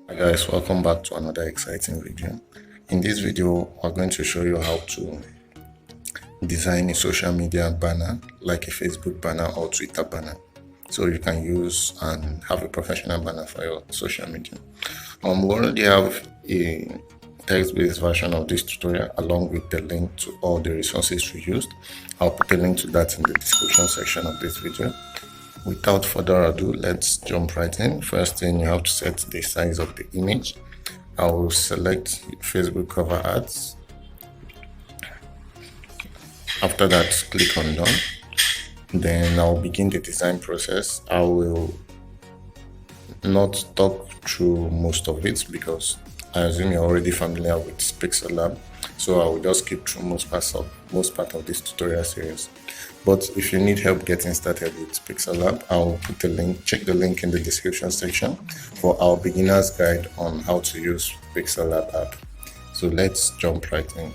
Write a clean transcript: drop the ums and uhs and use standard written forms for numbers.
Hi guys, welcome back to another exciting video. In this video, we're going to show you how to design a social media banner like a Facebook banner or Twitter banner. So you can use and have a professional banner for your social media. We already have a text-based version of this tutorial along with the link to all the resources we used. I'll put a link to that in the description section of this video. Without further ado, let's jump right in. First thing, you have to set the size of the image. I will select Facebook cover ads. After that, click on done. Then I'll begin the design process. I will not talk through most of it because I assume you're already familiar with Pixellab. So I will just skip through most part of this tutorial series. But if you need help getting started with Pixellab, I'll put the link, check the link in the description section for our beginner's guide on how to use Pixellab app. So let's jump right in.